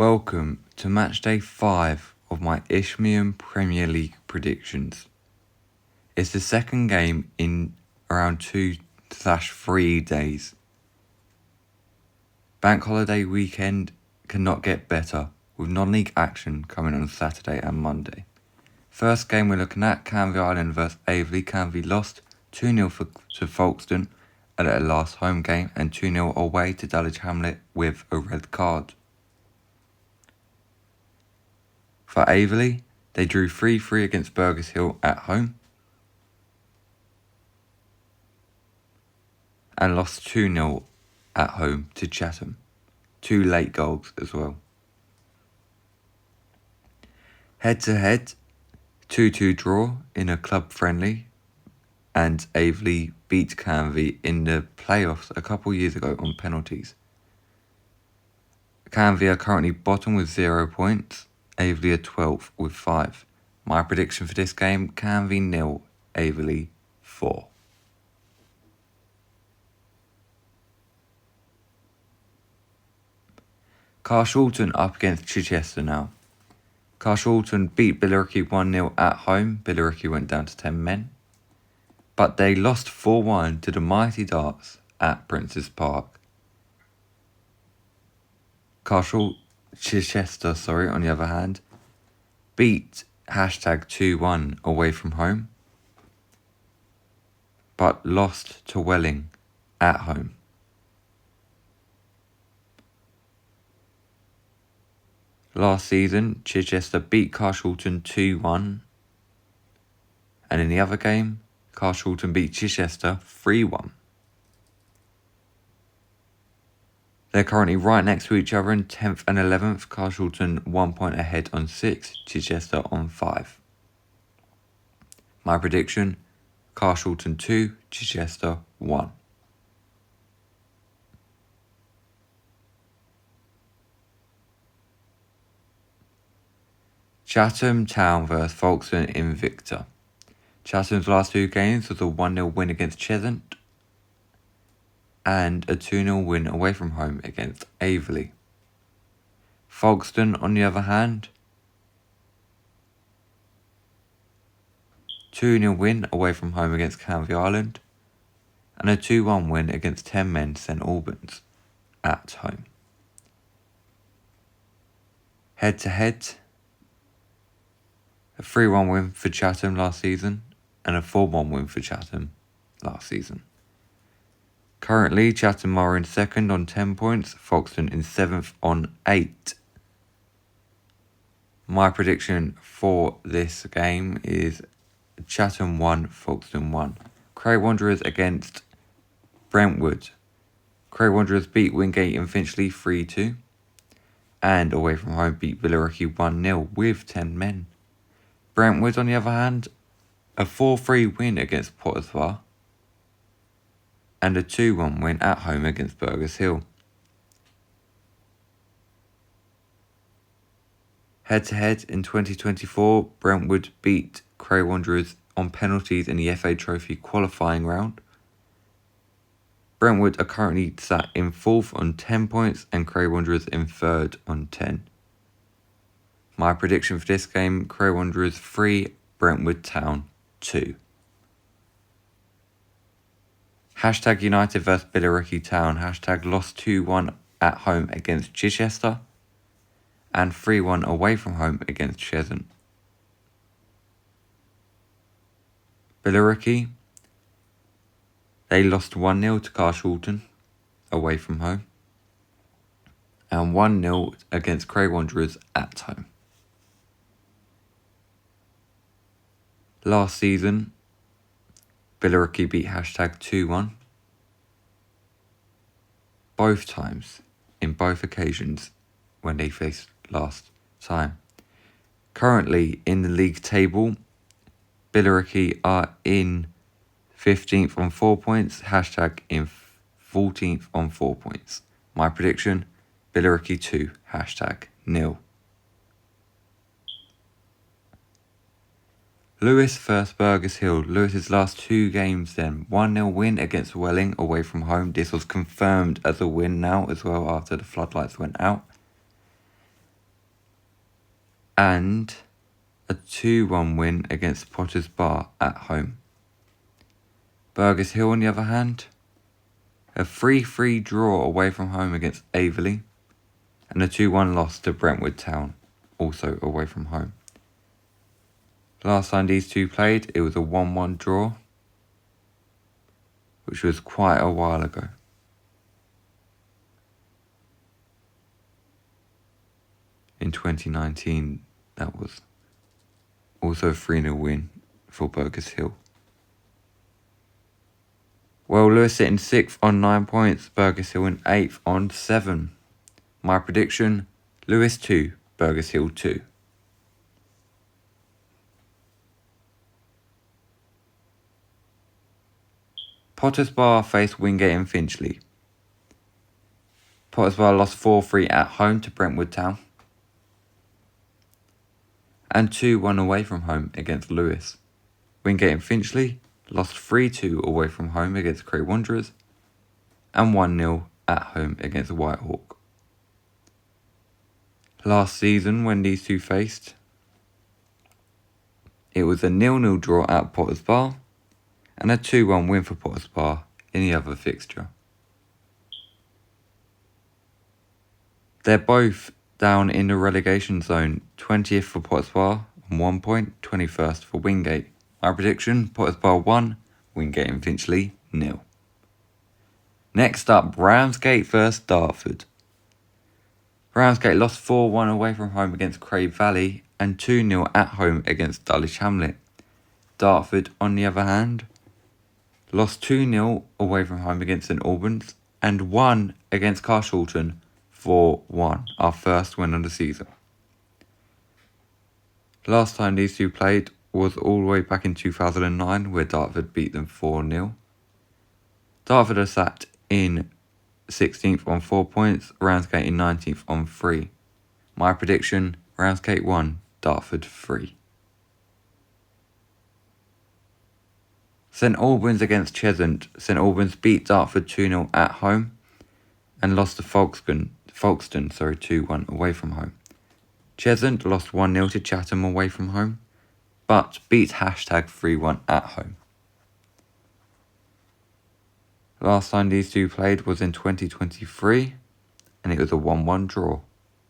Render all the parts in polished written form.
Welcome to Matchday 5 of my Isthmian Premier League predictions. It's the second game in around 2/3 days. Bank holiday weekend cannot get better, with non-league action coming on Saturday and Monday. First game we're looking at, Canvey Island vs Aveley. Canvey lost 2-0 to Folkestone at their last home game and 2-0 away to Dulwich Hamlet with a red card. For Aveley, they drew 3-3 against Burgess Hill at home and lost 2-0 at home to Chatham. 2 late goals as well. Head-to-head, 2-2 draw in a club friendly, and Aveley beat Canvey in the playoffs a couple years ago on penalties. Canvey are currently bottom with 0 points. Aveley are 12th with 5. My prediction for this game, Canvey 0, Aveley 4. Carshalton up against Chichester now. Carshalton beat Billericay 1-0 at home. Billericay went down to 10 men. But they lost 4-1 to the Mighty Darts at Princes Park. Chichester, on the other hand, beat #2-1 away from home, but lost to Welling at home. Last season, Chichester beat Carshalton 2-1, and in the other game, Carshalton beat Chichester 3-1. They're currently right next to each other in 10th and 11th, Carshalton 1 point ahead on 6, Chichester on 5. My prediction, Carshalton 2, Chichester 1. Chatham Town vs Folkestone Invicta. Chatham's last 2 games was a 1-0 win against Cheshunt and a 2-0 win away from home against Aveley. Folkestone, on the other hand, 2-0 win away from home against Canvey Island and a 2-1 win against 10 men St Albans at home. Head-to-head, a 3-1 win for Chatham last season and a 4-1 win for Chatham last season. Currently, Chatham are in 2nd on 10 points, Folkestone in 7th on 8. My prediction for this game is Chatham 1, Folkestone 1. Cray Wanderers against Brentwood. Cray Wanderers beat Wingate and Finchley 3-2 and away from home beat Billericay 1-0 with 10 men. Brentwood, on the other hand, a 4-3 win against Pottersbar and a 2-1 win at home against Burgess Hill. Head-to-head in 2024, Brentwood beat Cray Wanderers on penalties in the FA Trophy qualifying round. Brentwood are currently sat in 4th on 10 points and Cray Wanderers in 3rd on 10. My prediction for this game, Cray Wanderers 3, Brentwood Town 2. #United vs Billericay Town. Lost 2-1 at home against Chichester and 3-1 away from home against Cheshunt. Billericay, they lost 1-0 to Carshalton away from home and 1-0 against Cray Wanderers at home. Last season, Billericay beat #2-1 both times, in both occasions when they faced last time. Currently in the league table, Billericay are in 15th on 4 points, in 14th on 4 points. My prediction, Billericay 2, #0. Lewis vs Burgess Hill. Lewis's last 2 games then. 1-0 win against Welling away from home. This was confirmed as a win now as well after the floodlights went out. and a 2-1 win against Potter's Bar at home. Burgess Hill, on the other hand, a 3-3 draw away from home against Averley, and a 2-1 loss to Brentwood Town, also away from home. Last time these two played, it was a 1-1 draw, which was quite a while ago. In 2019, that was also a 3-0 win for Burgess Hill. Well, Lewis sitting 6th on 9 points, Burgess Hill in 8th on 7. My prediction, Lewis 2, Burgess Hill 2. Potter's Bar faced Wingate and Finchley. Potter's Bar lost 4-3 at home to Brentwood Town, and 2-1 away from home against Lewis. Wingate and Finchley lost 3-2 away from home against Cray Wanderers, and 1-0 at home against Whitehawk. Last season, when these two faced, it was a 0-0 draw at Potter's Bar, and a 2-1 win for Potter's Bar in the other fixture. They're both down in the relegation zone, 20th for Potter's Bar on 1 point, 21st for Wingate. My prediction, Potter's Bar 1, Wingate and Finchley 0. Next up, Ramsgate vs Dartford. Ramsgate lost 4-1 away from home against Crave Valley and 2-0 at home against Dulwich Hamlet. Dartford, on the other hand, lost 2-0 away from home against St Albans and won against Carshalton 4-1, our first win of the season. Last time these two played was all the way back in 2009, where Dartford beat them 4-0. Dartford are sat in 16th on 4 points, Ramsgate in 19th on 3. My prediction, Ramsgate 1, Dartford 3. St Albans against Cheshunt. St Albans beat Dartford 2-0 at home and lost to Folkestone 2-1 away from home. Cheshunt lost 1-0 to Chatham away from home, but beat Hashtag 3-1 at home. Last time these two played was in 2023, and it was a 1-1 draw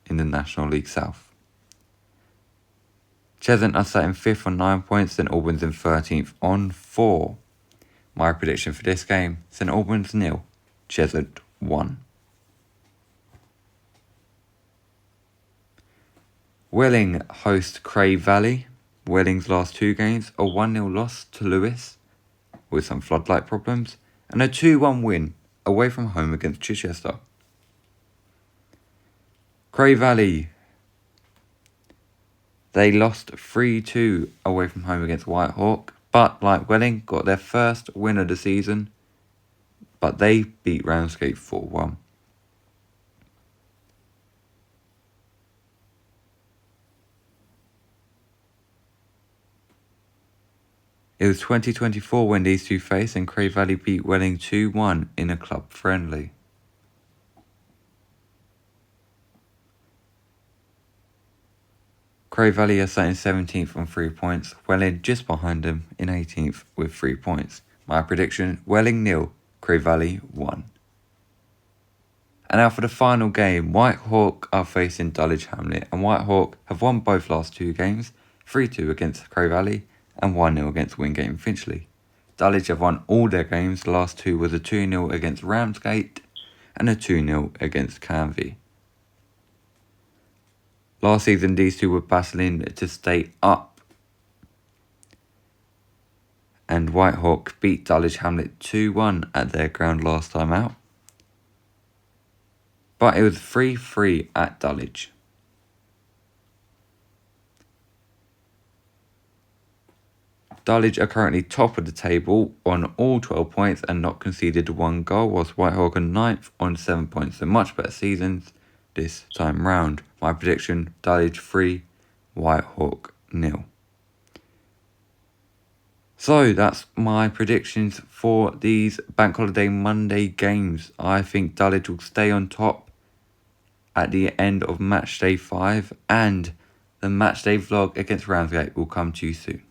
in the National League South. Cheshunt are sat in 5th on 9 points, St Albans in 13th on 4. My prediction for this game, St Albans 0, Cheshunt 1. Welling host Crave Valley. Welling's last 2 games, a 1-0 loss to Lewis with some floodlight problems, and a 2-1 win away from home against Chichester. Crave Valley, they lost 3-2 away from home against Whitehawk, but like Welling, got their first win of the season, but they beat Ramsgate 4-1. It was 2024 when these two faced, and Crave Valley beat Welling 2-1 in a club friendly. Crave Valley are sat in 17th on 3 points, Welling just behind them in 18th with 3 points. My prediction, Welling 0, Crave Valley 1. And now for the final game, Whitehawk are facing Dulwich Hamlet, and Whitehawk have won both last 2 games, 3-2 against Crave Valley and 1-0 against Wingate and Finchley. Dulwich have won all their games, the last 2 was a 2-0 against Ramsgate and a 2-0 against Canvey. Last season these two were battling to stay up, and Whitehawk beat Dulwich Hamlet 2-1 at their ground last time out, but it was 3-3 at Dulwich. Dulwich are currently top of the table on all 12 points and not conceded 1 goal, whilst Whitehawk are 9th on 7 points, so much better seasons this time round. My prediction, Dulwich 3, Whitehawk 0. So that's my predictions for these Bank Holiday Monday games. I think Dulwich will stay on top at the end of Matchday 5, and The Matchday vlog against Ramsgate will come to you soon.